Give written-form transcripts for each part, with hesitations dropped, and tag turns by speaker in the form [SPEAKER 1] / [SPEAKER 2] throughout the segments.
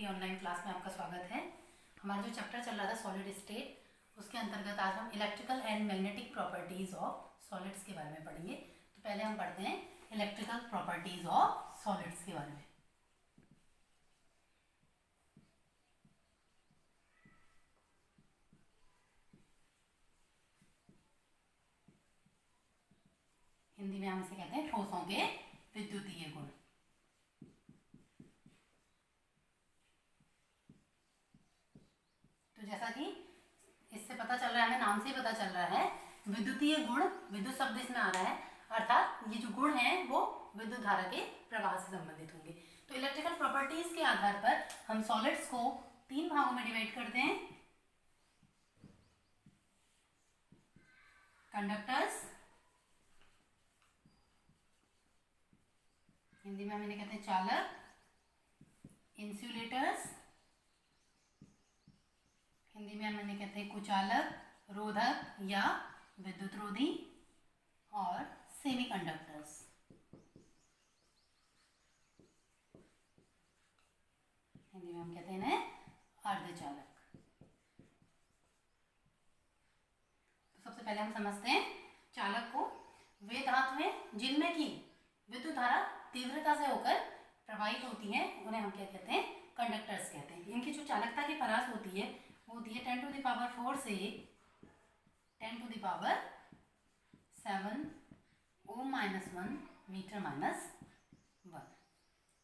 [SPEAKER 1] की online class में आपका स्वागत है। हमारा जो चैप्टर चल रहा था सॉलिड स्टेट, उसके अंतर्गत आज हम electrical and magnetic properties of solids के बारे में पढ़ेंगे। तो पहले हम पढ़ते हैं इलेक्ट्रिकल प्रॉपर्टीज ऑफ सॉलिड्स के बारे में। हिंदी में हम इसे कहते हैं ठोसों के विद्युतीय गुण। तो जैसा कि इससे पता चल रहा है, नाम से ही पता चल रहा है, विद्युतीय गुण, विद्युत शब्द इसमें आ रहा है, अर्थात ये जो गुण हैं वो विद्युत धारा के प्रवाह से संबंधित होंगे। तो इलेक्ट्रिकल प्रॉपर्टीज के आधार पर हम सॉलिड्स को 3 भागों में डिवाइड करते हैं। कंडक्टर्स, हिंदी में हम इन्हें कहते हैं चालक। इंसुलेटर्स, हिंदी में हम इन्हें कहते हैं कुचालक, रोधक या विद्युत रोधी। और सेमीकंडक्टर्स, हिंदी में हम कहते हैं इन्हें अर्धचालक। तो सबसे पहले हम समझते हैं चालक को। वे धातुएं जिनमें की विद्युत धारा तीव्रता से होकर प्रवाहित होती है उन्हें हम क्या कहते हैं? कंडक्टर्स कहते हैं। इनकी जो चालकता की परास होती है वो होती है 10 to the power 4 से 10 to the power 7 ohm -1 metre -1।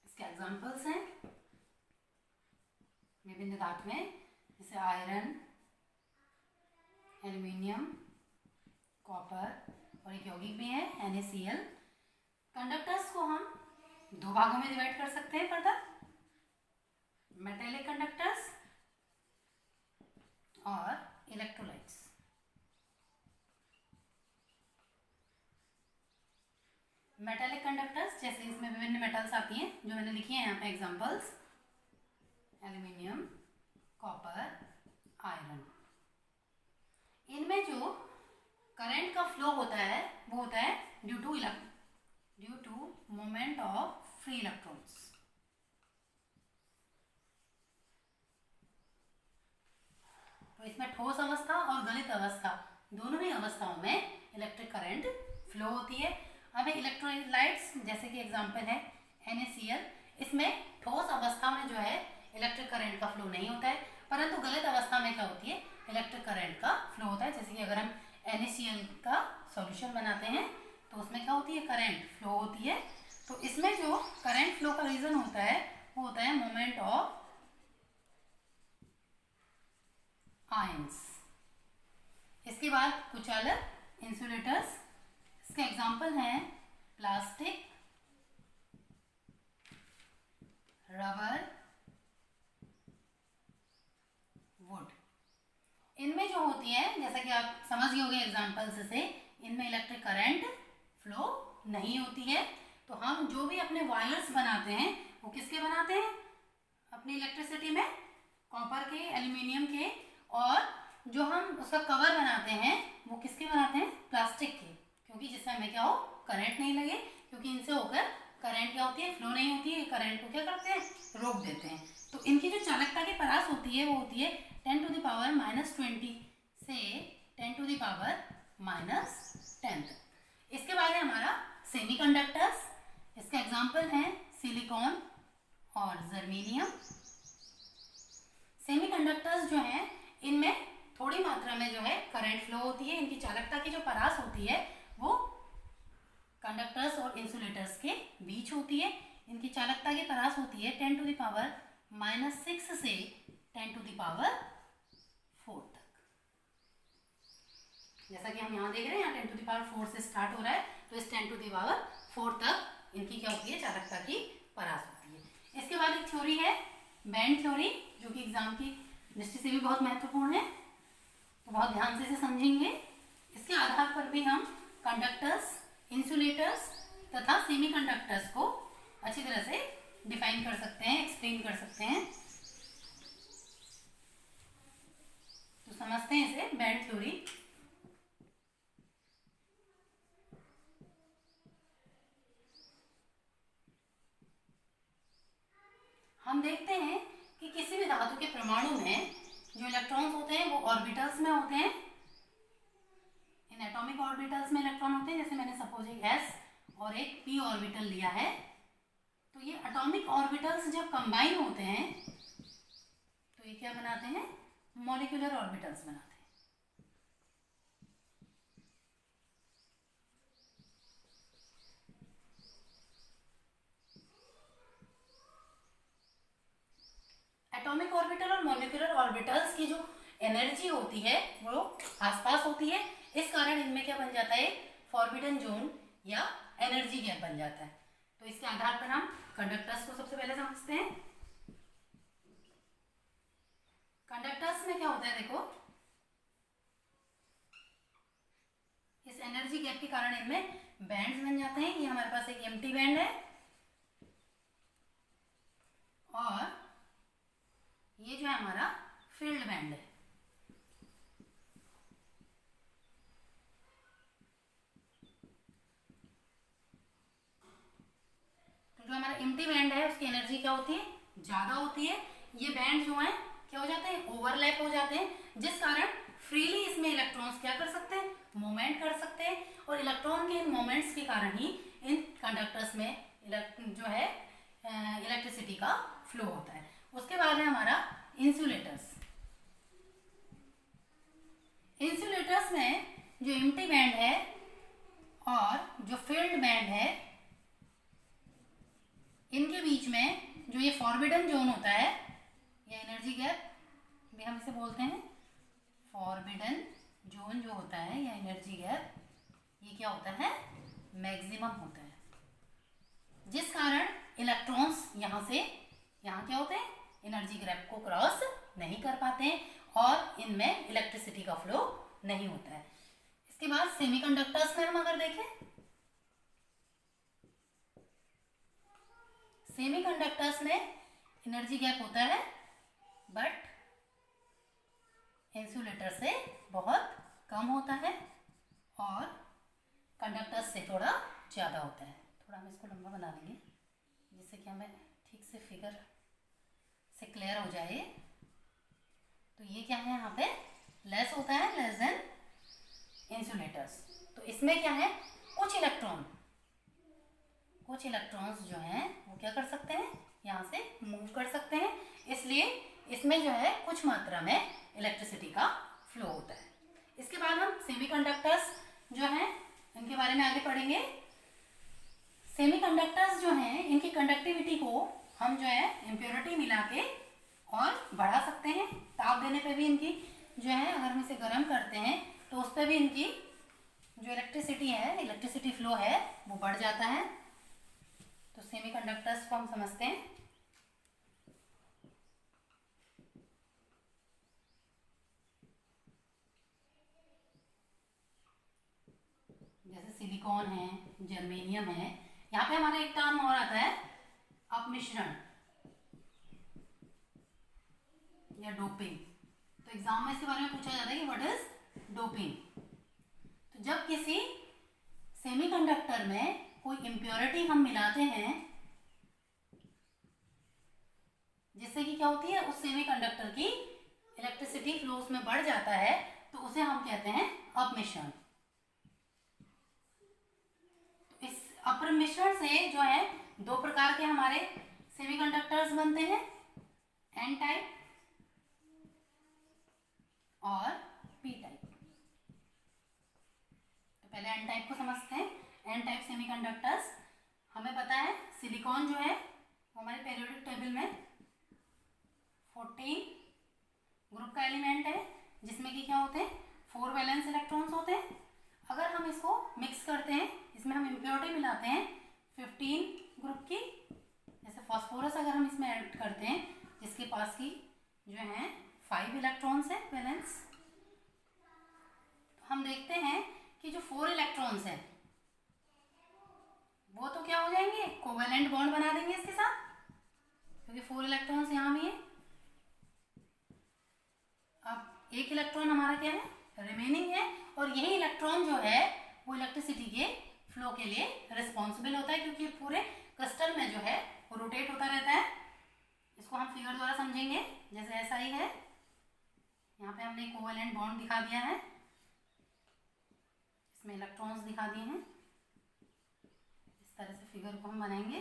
[SPEAKER 1] इसके एग्जाम्पल्स हैं विभिन्न धातुएं, जैसे आयरन, एल्यूमिनियम, कॉपर और एक यौगिक भी है NaCl। कंडक्टर्स को हम 2 भागों में डिवाइड कर सकते हैं फर्दर, मेटेलिक कंडक्टर्स और इलेक्ट्रोलाइट्स। मेटेलिक कंडक्टर्स, जैसे इसमें विभिन्न मेटल्स आती हैं जो मैंने लिखी हैं यहाँ पे एग्जांपल्स, एल्यूमिनियम, कॉपर, आयरन। इनमें जो करंट का फ्लो होता है वो होता है due to moment of free electrons. तो इसमें ठोस अवस्था और गलित अवस्था दोनों ही अवस्थाओं में इलेक्ट्रिक करंट फ्लो होती है। अब इलेक्ट्रोलाइट्स, जैसे कि एग्जांपल है NaCl, इसमें ठोस अवस्था में जो है इलेक्ट्रिक करंट का फ्लो नहीं होता है, परंतु गलित अवस्था में क्या होती है? इलेक्ट्रिक करंट का फ्लो होता है। जैसे कि अगर हम NaCl का सॉल्यूशन बनाते हैं तो उसमें क्या होती है? करंट फ्लो होती है। तो इसमें जो करंट फ्लो का रीजन होता है वो होता है मोमेंट ऑफ आयंस। इसके बाद कुचालक, इंसुलेटर्स, इसके एग्जांपल हैं प्लास्टिक, रबर, वुड। इनमें जो होती है, जैसा कि आप समझ गए होंगे एग्जांपल्स से, इनमें इलेक्ट्रिक करंट फ्लो नहीं होती है। तो हम जो भी अपने वायर्स बनाते हैं वो किसके बनाते हैं? अपनी इलेक्ट्रिसिटी में कॉपर के, एल्यूमिनियम के, और जो हम उसका कवर बनाते हैं वो किसके बनाते हैं? प्लास्टिक के, क्योंकि जिससे हमें क्या हो? करंट नहीं लगे, क्योंकि इनसे होकर करंट क्या होती है? फ्लो नहीं होती है। करंट को क्या करते हैं? रोक देते हैं। तो इनकी जो चालकता की परास होती है वो होती है 10 to the power -20 से 10 to the power -10। इसके बाद है हमारा सेमीकंडक्टर्स। इसका एग्जांपल है सिलिकॉन और जर्मेनियम। सेमीकंडक्टर्स जो हैं इनमें थोड़ी मात्रा में जो है करंट फ्लो होती है। इनकी चालकता की जो परास होती है वो कंडक्टर्स और इंसुलेटर्स के बीच होती है। इनकी चालकता की परास होती है 10 to the power -6 से 10 to the power 4 तक। जैसा कि हम यहाँ देख रहे हैं, यहाँ 10 to the power 4 से स्टार्ट हो रहा है, तो इस 10 to the power 4 तक इनकी क्या होती है? चालकता की परास होती है। इसके बाद एक थ्योरी है बैंड थ्योरी, जो कि एग्जाम की दृष्टि से भी बहुत महत्वपूर्ण है, तो बहुत ध्यान से इसे समझेंगे। इसके आधार पर भी हम कंडक्टर्स, इंसुलेटर्स तथा सेमीकंडक्टर्स को अच्छी तरह से डिफाइन कर सकते हैं, एक्सप्लेन कर सकते हैं। तो समझते हैं इसे, बैंड थ्योरी। हम देखते हैं कि किसी भी धातु के परमाणु में जो इलेक्ट्रॉन्स होते हैं वो ऑर्बिटल्स में होते हैं, इन एटॉमिक ऑर्बिटल्स में इलेक्ट्रॉन होते हैं। जैसे मैंने सपोज एक s और एक p ऑर्बिटल लिया है, तो ये एटॉमिक ऑर्बिटल्स जब कंबाइन होते हैं तो ये क्या बनाते हैं, मॉलिक्यूलर ऑर्बिटल्स बनाते हैं। एटॉमिक ऑर्बिटल और मॉलिक्यूलर ऑर्बिटल्स की जो एनर्जी होती है वो आसपास होती है, इस कारण इनमें क्या बन जाता है, फॉरबिडन जोन या एनर्जी गैप बन जाता है। तो इसके आधार पर हम कंडक्टर्स को सबसे पहले समझते हैं। कंडक्टर्स में क्या होता है, देखो इस एनर्जी गैप के कारण इनमें बैंड्स बन जाते हैं। ये हमारे पास एक एम्प्टी बैंड है और ये जो है हमारा फील्ड बैंड है। तो जो हमारा एम्प्टी बैंड है उसकी एनर्जी क्या होती है, ज्यादा होती है। ये बैंड जो है क्या हो जाते हैं, ओवरलैप हो जाते हैं, जिस कारण फ्रीली इसमें इलेक्ट्रॉन्स क्या कर सकते हैं, मूवमेंट कर सकते हैं। और इलेक्ट्रॉन के इन मोमेंट्स के कारण ही इन कंडक्टर्स में जो है इलेक्ट्रिसिटी का फ्लो होता है। उसके बाद है हमारा इंसुलेटर्स। इंसुलेटर्स में जो एम्प्टी बैंड है और जो फील्ड बैंड है, इनके बीच में जो ये फॉरबिडन जोन होता है या एनर्जी गैप भी हम इसे बोलते हैं, फॉरबिडन जोन जो होता है या एनर्जी गैप, ये क्या होता है, मैक्सिमम होता है, जिस कारण इलेक्ट्रॉन्स यहाँ से यहाँ क्या होते हैं, एनर्जी गैप को क्रॉस नहीं कर पाते हैं और इनमें इलेक्ट्रिसिटी का फ्लो नहीं होता है। इसके बाद सेमीकंडक्टर्स में हम अगर देखें, सेमीकंडक्टर्स में एनर्जी गैप होता है बट इंसुलेटर से बहुत कम होता है और कंडक्टर्स से थोड़ा ज़्यादा होता है। थोड़ा हम इसको लंबा बना देंगे जिससे कि हमें ठीक से फिगर से क्लियर हो जाए। तो ये क्या है, यहाँ पे लेस होता है, लेस देन इंसुलेटर्स। तो इसमें क्या है, कुछ इलेक्ट्रॉन्स जो हैं वो क्या कर सकते हैं, यहाँ से मूव कर सकते हैं, इसलिए इसमें जो है कुछ मात्रा में इलेक्ट्रिसिटी का फ्लो होता है। इसके बाद हम सेमीकंडक्टर्स जो हैं इनके बारे में आगे पढ़ेंगे। सेमीकंडक्टर्स जो हैं इनकी कंडक्टिविटी को हम जो है इम्प्योरिटी मिला के और बढ़ा सकते हैं। ताप देने पे भी इनकी जो है, अगर हम इसे गर्म करते हैं तो उस पर भी इनकी जो इलेक्ट्रिसिटी फ्लो है वो बढ़ जाता है। तो सेमीकंडक्टर्स को हम समझते हैं। जैसे सिलिकॉन है, जर्मेनियम है, यहाँ पे हमारा एक टर्म और आता है अपमिश्रण या डोपिंग। तो एग्जाम में इसके बारे में पूछा जाता है कि व्हाट इज डोपिंग। तो जब किसी सेमीकंडक्टर में कोई इम्प्योरिटी हम मिलाते हैं जिससे कि क्या होती है, उस सेमीकंडक्टर की इलेक्ट्रिसिटी फ्लो उसमें बढ़ जाता है, तो उसे हम कहते हैं अपमिश्रण। तो इस अपमिश्रण से जो है दो प्रकार के हमारे सेमीकंडक्टर्स बनते हैं, एन टाइप और पी टाइप। तो पहले एन टाइप को समझते हैं। एन टाइप सेमीकंडक्टर्स, हमें पता है सिलिकॉन जो है वो हमारे पीरियोडिक टेबल में 14 ग्रुप का एलिमेंट है, जिसमें कि क्या होते हैं, 4 वैलेंस इलेक्ट्रॉन्स होते हैं। अगर हम इसको मिक्स करते हैं, इसमें हम इम्प्योरिटी मिलाते हैं 15 ग्रुप की, जैसे फास्फोरस अगर हम इसमें ऐड करते हैं जिसके पास की जो है 5 इलेक्ट्रॉन्स है वैलेंस, तो हम देखते हैं कि जो 4 इलेक्ट्रॉन्स हैं वो तो क्या हो जाएंगे, कोवेलेंट बॉन्ड बना देंगे इसके साथ, क्योंकि 4 इलेक्ट्रॉन्स यहाँ भी है। अब एक इलेक्ट्रॉन हमारा क्या है, रिमेनिंग है, और यही इलेक्ट्रॉन जो है वो इलेक्ट्रिसिटी के फ्लो के लिए रिस्पॉन्सिबल होता है, क्योंकि पूरे क्रिस्टल में जो है वो रोटेट होता रहता है। इसको हम फिगर द्वारा समझेंगे। जैसे ऐसा ही है, यहाँ पे हमने कोवेलेंट बॉन्ड दिखा दिया है, इसमें इलेक्ट्रॉन्स दिखा दिए हैं। इस तरह से फिगर को हम बनाएंगे।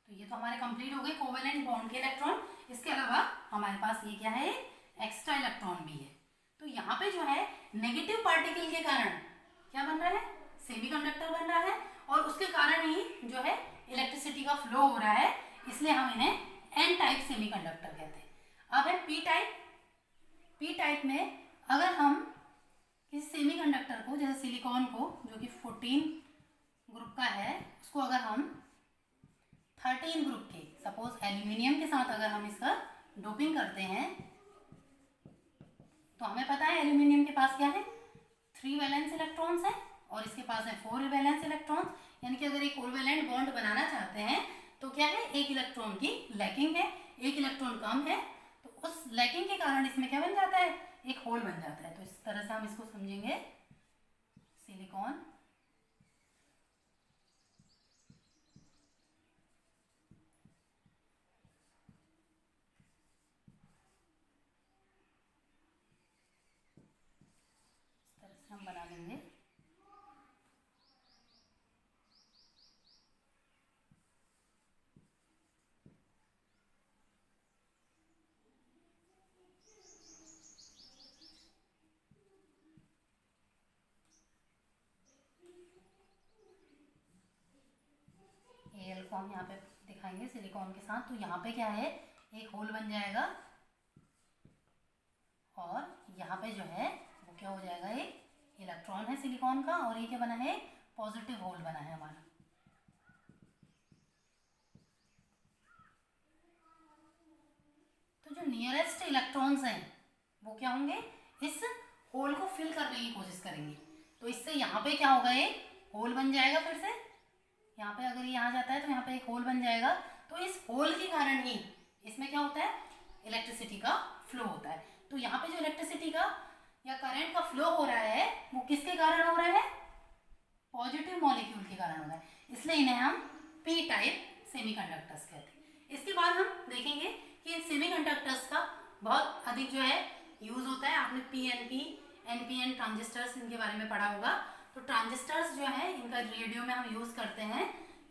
[SPEAKER 1] तो ये तो हमारे कंप्लीट हो गए कोवेलेंट बॉन्ड के इलेक्ट्रॉन। इसके अलावा हमारे पास ये क्या है, एक्स्ट्रा इलेक्ट्रॉन भी है। तो यहाँ पे जो है नेगेटिव पार्टिकल के कारण क्या बन रहा है, सेमीकंडक्टर बन रहा है, और उसके कारण ही जो है इलेक्ट्रिसिटी का फ्लो हो रहा है, इसलिए हम इन्हें एन टाइप सेमीकंडक्टर कहते हैं। अब है पी टाइप। पी टाइप में अगर हम किसी सेमीकंडक्टर को, जैसे सिलिकॉन को जो कि 14 ग्रुप का है, उसको अगर हम 13 ग्रुप के, सपोज एल्यूमिनियम के साथ अगर हम इसका डोपिंग करते हैं, तो हमें पता है एल्यूमिनियम के पास क्या है, 3 वैलेंस इलेक्ट्रॉन्स है, और इसके पास है 4 वैलेंस इलेक्ट्रॉन्स। यानी कि अगर एक कोवेलेंट बॉन्ड बनाना चाहते हैं तो क्या है, एक इलेक्ट्रॉन की लैकिंग है, एक इलेक्ट्रॉन कम है, तो उस लैकिंग के कारण इसमें क्या बन जाता है, एक होल बन जाता है। तो इस तरह से हम इसको समझेंगे, सिलिकॉन हम बना लेंगे। एल को हम यहाँ पे दिखाएंगे सिलिकॉन के साथ। तो यहाँ पे क्या है, एक होल बन जाएगा, और यहाँ पे जो है वो क्या हो जाएगा, एक इलेक्ट्रॉन है सिलिकॉन का, और ये क्या बना है, पॉजिटिव होल बना है हमारा। तो जो नियरेस्ट इलेक्ट्रॉन्स हैं वो क्या होंगे, इस होल को फिल करने की कोशिश करेंगे। तो इससे यहाँ पे क्या होगा, एक होल बन जाएगा। फिर से यहाँ पे अगर ये यहाँ जाता है तो यहाँ पे एक होल बन जाएगा। तो इस होल के कारण ही इसमें क्या होता है, इलेक्ट्रिसिटी का फ्लो होता है। तो यहाँ पे जो इलेक्ट्रिसिटी का या करंट का फ्लो हो रहा है वो किसके कारण हो रहा है, पॉजिटिव मॉलिक्यूल के कारण हो रहा है, इसलिए इन्हें हम पी टाइप सेमीकंडक्टर्स कहते हैं। इसके बाद हम देखेंगे कि इन सेमीकंडक्टर्स का बहुत अधिक जो है यूज होता है। आपने पीएनपी, एनपीएन ट्रांजिस्टर्स इनके बारे में पढ़ा होगा। तो ट्रांजिस्टर्स जो है इनका रेडियो में हम यूज करते हैं,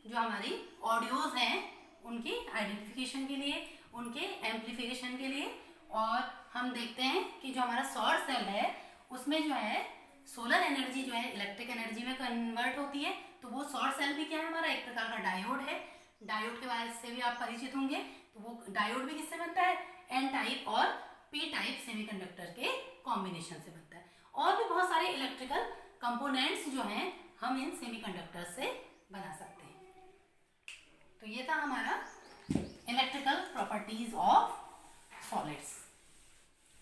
[SPEAKER 1] जो हमारी ऑडियोज हैं उनकी आइडेंटिफिकेशन के लिए, उनके एम्पलीफिकेशन के लिए। और हम देखते हैं कि जो हमारा सौर सेल है उसमें जो है सोलर एनर्जी जो है इलेक्ट्रिक एनर्जी में कन्वर्ट होती है। तो वो सौर सेल भी क्या है, हमारा एक प्रकार का डायोड है। डायोड के बारे से भी आप परिचित होंगे। तो वो डायोड भी किससे बनता है, एन टाइप और पी टाइप सेमीकंडक्टर के कॉम्बिनेशन से बनता है। और भी बहुत सारे इलेक्ट्रिकल कंपोनेंट्स जो हैं हम इन सेमीकंडक्टर से बना सकते हैं। तो ये था हमारा इलेक्ट्रिकल प्रॉपर्टीज ऑफ सॉलिड्स।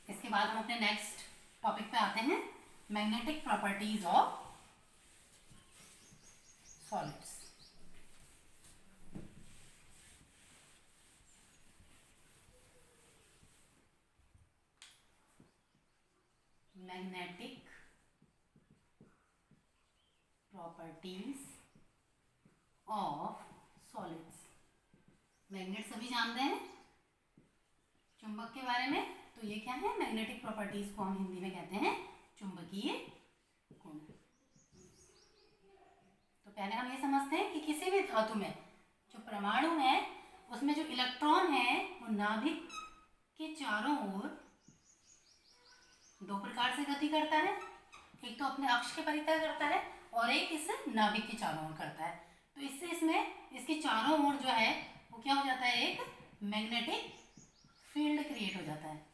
[SPEAKER 1] इसके बाद हम अपने नेक्स्ट टॉपिक पे आते हैं, magnetic properties of solids. Magnetic properties of solids. Magnet सभी जानते हैं, चुंबक के बारे में। तो ये क्या है, मैग्नेटिक प्रॉपर्टीज को हम हिंदी में कहते हैं चुंबकीय गुण। तो पहले हम ये समझते हैं कि किसी भी धातु में जो परमाणु है उसमें जो इलेक्ट्रॉन है वो नाभिक के चारों ओर दो प्रकार से गति करता है। एक तो अपने अक्ष के परितः करता है और एक इस नाभिक के चारों ओर करता है। तो इससे इसमें इसके चारों ओर जो है वो क्या हो जाता है, एक मैग्नेटिक फील्ड क्रिएट हो जाता है।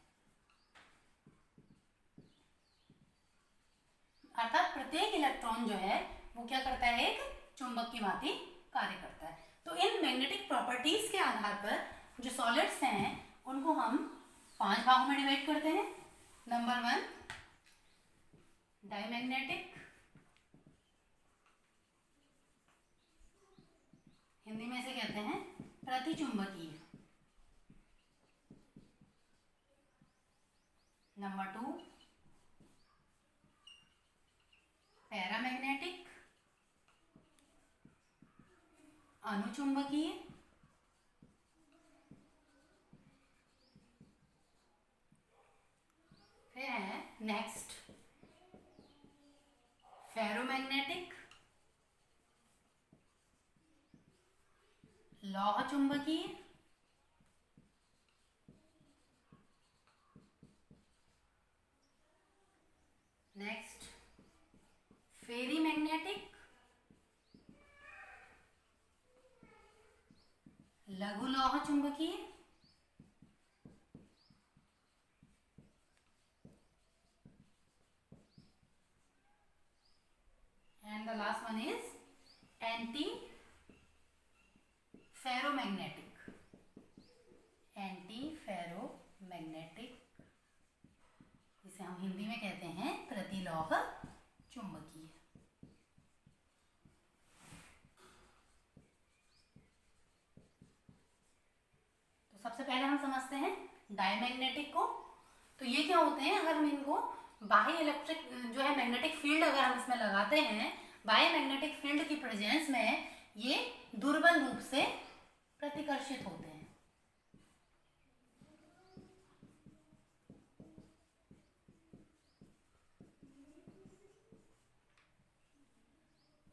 [SPEAKER 1] अर्थात प्रत्येक इलेक्ट्रॉन जो है वो क्या करता है, एक चुंबक की भांति कार्य करता है। तो इन मैग्नेटिक प्रॉपर्टीज के आधार पर जो सॉलिड्स हैं उनको हम 5 भागों में डिवाइड करते हैं। नंबर 1 डायमैग्नेटिक, हिंदी में इसे कहते हैं प्रतिचुंबकीय। नंबर 2 अनुचुंबकीय, फिर है नेक्स्ट फेरोमैग्नेटिक, लौह चुंबकीय, नेक्स्ट फेरी मैग्नेटिक, लघु लौह चुंबकीय, and the last one is anti ferromagnetic, anti ferromagnetic, इसे हम हिंदी में कहते हैं प्रतिलौह चुंबकीय। तो सबसे पहले हम समझते हैं डायमैग्नेटिक को। तो ये क्या होते हैं, अगर हम इनको बाह्य इलेक्ट्रिक जो है मैग्नेटिक फील्ड अगर हम इसमें लगाते हैं, बाह्य मैग्नेटिक फील्ड की प्रेजेंस में ये दुर्बल रूप से प्रतिकर्षित होते हैं।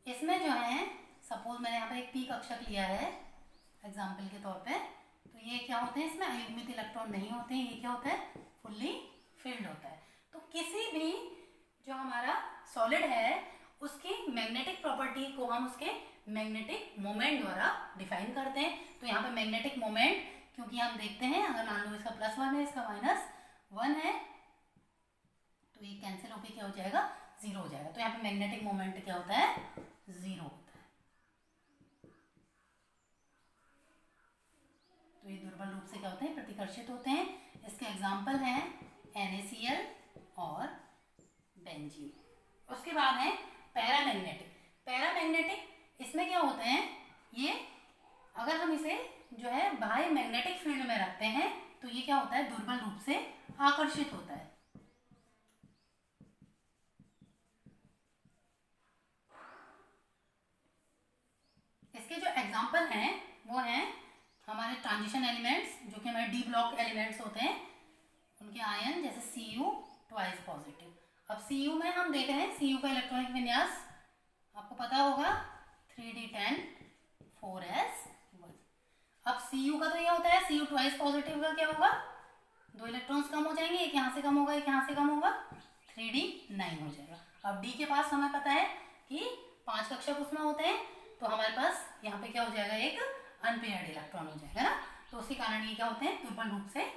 [SPEAKER 1] इसमें जो है सपोज मैंने यहाँ पर एक पी कक्षक लिया है एग्जाम्पल के तौर पे, तो ये क्या होते हैं, इसमें अयुग्मित इलेक्ट्रॉन नहीं होते हैं, ये क्या होता है फुल्ली फिल्ड होता है। तो किसी भी जो हमारा सॉलिड है उसकी मैग्नेटिक प्रॉपर्टी को हम उसके मैग्नेटिक मोमेंट द्वारा डिफाइन करते हैं। तो यहाँ पे मैग्नेटिक मोमेंट, क्योंकि हम देखते हैं अगर मान लो इसका +1 है इसका -1 है तो ये कैंसिल होकर क्या हो जाएगा, 0 हो जाएगा। तो यहाँ पे मैग्नेटिक मोमेंट क्या होता है, 0 होता है। तो ये दुर्बल रूप से क्या होते हैं, प्रतिकर्षित होते हैं। इसके एग्जाम्पल हैं NaCl और बेंजीन। उसके बाद है पैरामैग्नेटिक। पैरामैग्नेटिक इसमें क्या होते हैं, ये अगर हम इसे जो है बाह्य मैग्नेटिक फील्ड में रखते हैं तो ये क्या होता है, दुर्बल रूप से आकर्षित होता है। इसके जो एग्जाम्पल हैं वो हैं हमारे ट्रांजिशन एलिमेंट्स, जो कि हमारे डी ब्लॉक एलिमेंट्स होते हैं, उनके आयन जैसे Cu ट्वाइस पॉजिटिव। अब Cu में हम देख रहे हैं Cu का इलेक्ट्रॉनिक विन्यास आपको पता होगा 3d10 4s1। अब Cu का तो ये होता है, Cu ट्वाइस पॉजिटिव का क्या होगा, 2 इलेक्ट्रॉन्स कम हो जाएंगे, एक यहाँ से कम होगा एक यहाँ से कम होगा, 3d9 हो जाएगा। अब D के पास हमें पता है कि 5 कक्षक उसमें होते हैं, तो हमारे पास यहाँ पे क्या हो जाएगा, एक अनपेयर्ड इलेक्ट्रॉन हो जाएगा ना। तो उसी कारण ये क्या होते हैं, दुर्बल रूप से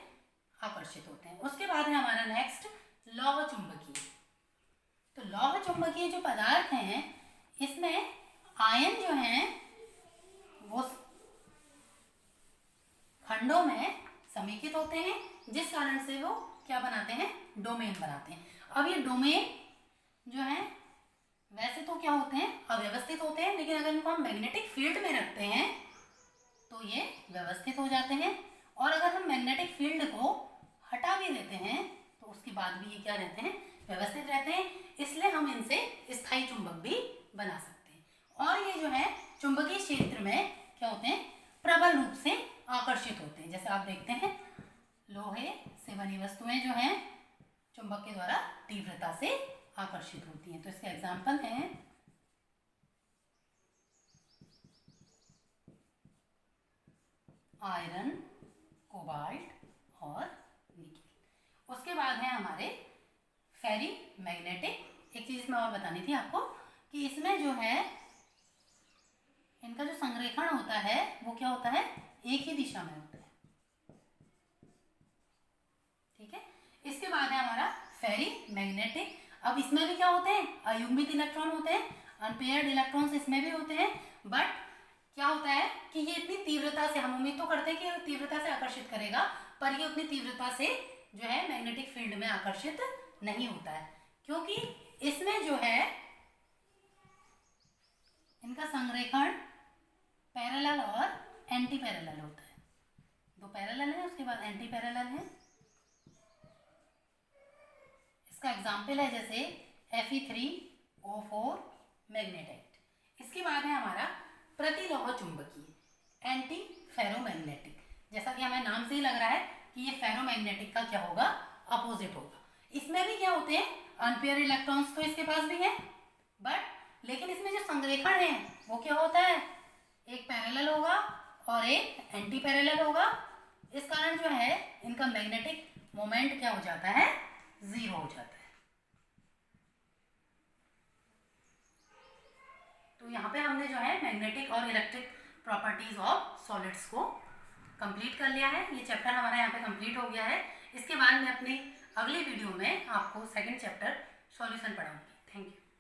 [SPEAKER 1] आकर्षित होते हैं। उसके बाद है हमारा नेक्स्ट लौह चुंबकीय। तो लौह चुंबकीय जो पदार्थ हैं इसमें आयन जो हैं वो खंडों में समेकित होते हैं, जिस कारण से वो क्या बनाते हैं, डोमेन बनाते हैं। अब ये डोमेन जो है वैसे तो क्या होते हैं, अव्यवस्थित होते हैं, लेकिन अगर इनको हम मैग्नेटिक फील्ड में रखते हैं तो ये व्यवस्थित हो जाते हैं। और अगर हम मैग्नेटिक फील्ड को हटा भी देते हैं तो उसके बाद भी ये क्या रहते हैं, व्यवस्थित रहते हैं। इसलिए हम इनसे स्थायी चुंबक भी बना सकते हैं। और ये जो है चुंबकीय क्षेत्र में क्या होते हैं, प्रबल रूप से आकर्षित होते हैं। जैसे आप देखते हैं लोहे से बनी वस्तुएं जो हैं चुंबक के द्वारा तीव्रता से आकर्षित होती हैं। तो इसके एग्जाम्पल हैं आयरन, कोबाल्ट और निकेल। उसके बाद है हमारे फेरी मैग्नेटिक। एक चीज मैं और बतानी थी आपको कि इसमें जो है इनका जो संरेखण होता है वो क्या होता है, एक ही दिशा में होता है, ठीक है। इसके बाद है हमारा फेरी मैग्नेटिक। अब इसमें भी क्या होते हैं, अयुग्मित इलेक्ट्रॉन होते हैं, अनपेयर्ड इलेक्ट्रॉन्स इसमें भी होते हैं। बट क्या होता है कि ये इतनी तीव्रता से, हम उम्मीद तो करते हैं कि तीव्रता से आकर्षित करेगा, पर ये उतनी तीव्रता से जो है मैग्नेटिक फील्ड में आकर्षित नहीं होता है, क्योंकि इसमें जो है इनका संरेखण पैरेलल और एंटी पैरेलल होता है। 2 पैरेलल है, उसके बाद एंटी पैरेलल है। इसका एग्जाम्पल है जैसे Fe3O4 मैग्नेटाइट। इसके बाद है हमारा प्रतिलौह चुंबकीय। Anti ferromagnetic. जैसा कि हमें नाम से ही लग रहा है कि ये फेरोमैग्नेटिक का क्या होगा, अपोजिट होगा। इसमें भी क्या होते हैं, अनपेयर इलेक्ट्रॉन्स तो इसके पास भी है, बट लेकिन इसमें जो संरेखण है वो क्या होता है, एक पैरेलल होगा और एक एंटी पैरेलल होगा। इस कारण जो है इनका मैग्नेटिक मोमेंट क्या हो जाता है, जीरो हो जाता है। तो यहाँ पे हमने जो है मैग्नेटिक और इलेक्ट्रिक प्रॉपर्टीज ऑफ सॉलिड्स को कंप्लीट कर लिया है। ये चैप्टर हमारा यहाँ पे कंप्लीट हो गया है। इसके बाद मैं अपनी अगली वीडियो में आपको सेकंड चैप्टर सॉल्यूशन पढ़ाऊंगी। Thank you.